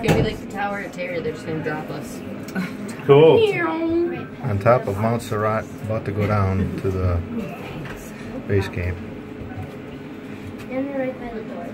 gonna be like the Tower of Terror. They're just gonna drop us. Cool. On top of Monserrat, about to go down to the base camp. And they're right by the door.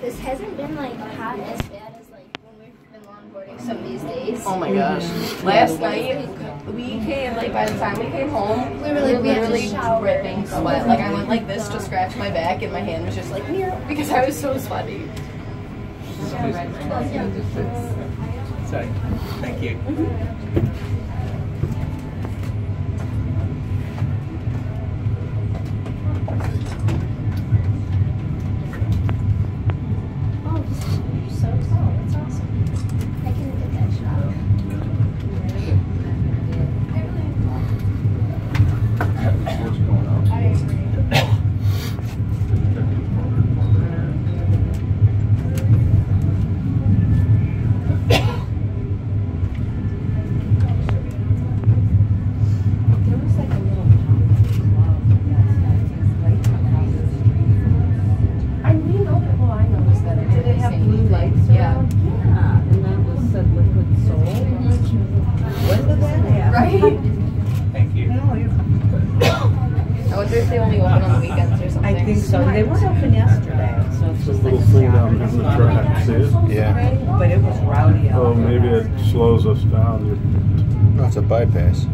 This hasn't been like hot as bad as like when we've been longboarding some of these days. Oh my gosh. Last night, we came, like by the time we came home, we were literally dripping sweat. Like I went like this to scratch my back and my hand was just like, because I was so sweaty. Sorry. Thank you. Thank you. I wonder if they only open on the weekends or something. I think so. They weren't open yesterday, so it's just like Little thing down in the track, see it? Yeah. But it was rowdy out Oh, there. maybe it slows us down. No, it's a bypass.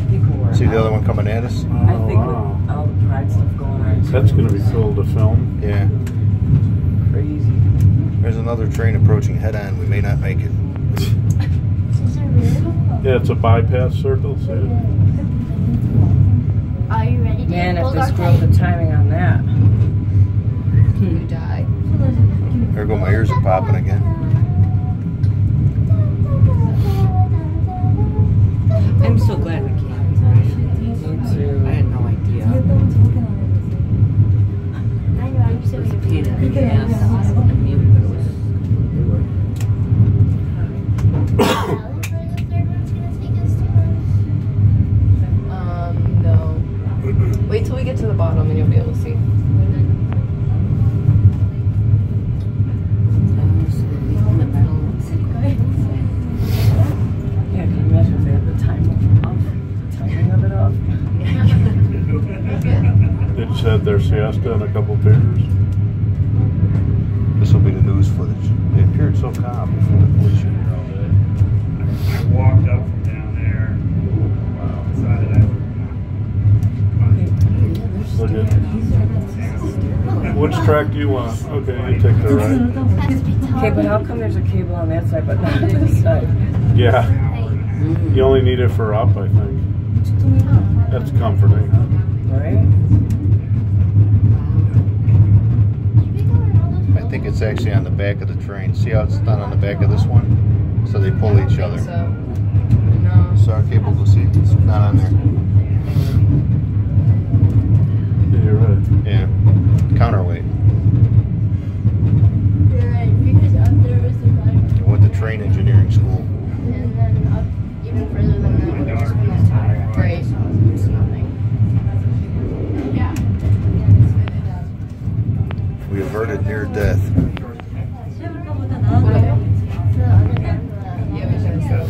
People were See the out. other one coming at us? I Oh, think wow. with all the pride stuff going on. That's going to be cool to film. Yeah. Crazy. There's another train approaching head on. We may not make it. Yeah, it's a bypass circle, see it? Are you ready to Man, if hold they our screw up the tight? timing on that. You die. There go my ears are popping again. I'm so glad we came. Me too. I had no idea. I know, I'm so Pain in the ass. No. Wait till we get to the bottom and you'll be able to see. Yeah, can you imagine if they had the timing of it off? They just had their siesta and a couple beers. This will be the news footage. They appeared so calm before the collision. I walked up from down there. Decided I would. Look at. Which track do you want? Okay, you take the right. Okay, but how come there's a cable on that side but not on this side? Yeah. You only need it for up, I think. That's comforting. Right? I think it's actually on the back of the train. See how it's done on the back of this one? So they pull each other. So, no. So our cable will see it's not on there. Yeah, you're right. Yeah. Counterweight. You're right, because up there was the bike. I went to train engineering school. And then up even further than that would have just been the tower. Right. There's nothing. Yeah. We averted near death. The other one, Yeah, we should have.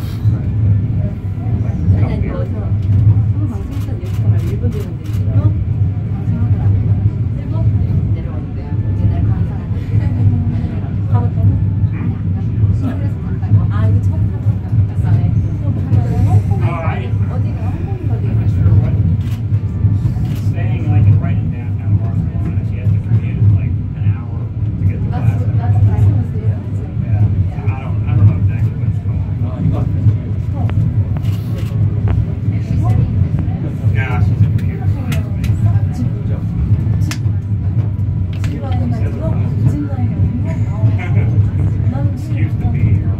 Staying like right in downtown Barcelona, she has to commute like an hour to get to class. Yeah. I don't know exactly what's going on. Yeah, she's a computer science major. Excuse to be here.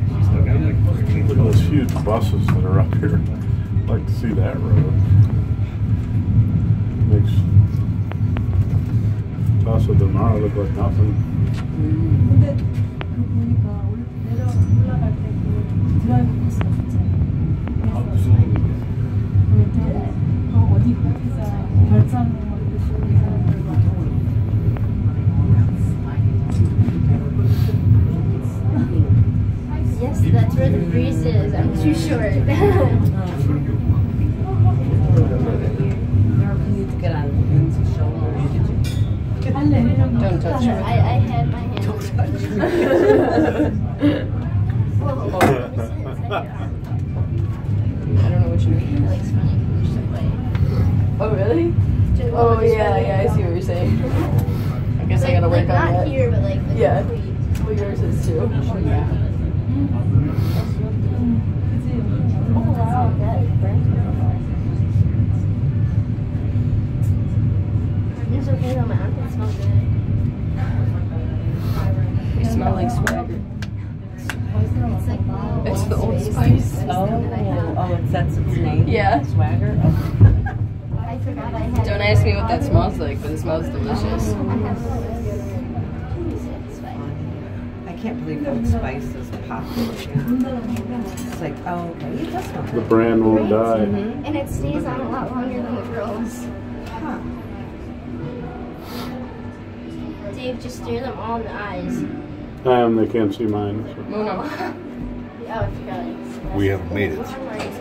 She's still got like 3 weeks. Look at those huge buses that are up here. I'd like to see that road. Makes. Oh, also tomorrow look like nothing. Yes, that's where the breeze is. I'm too short. Get on Vince's shoulder. Don't touch her. I had my hand. Don't touch I don't know what you mean. It's funny. Just like, Oh, really? Oh, yeah, I see what you're saying. I guess I gotta work on not that. here, but like the Yeah. complete. Well, yours is too. Oh, wow, that burnt. It's okay though, my armpits smell good. You smell like swagger. It's like It's the Old Spice. Oh, that's its name? Yeah. Swagger? Oh. I forgot I had. Don't ask me what that smells like, but it smells delicious. I have it's fine. I can't believe Old Spice is popular again. It's like, oh, okay, it does smell The good. brand won't die. And it stays on a lot longer than the girls. Huh. Dave, just stare them all in the eyes. They can't see mine. So. No, no. Oh, I forgot. We haven't made it. Right.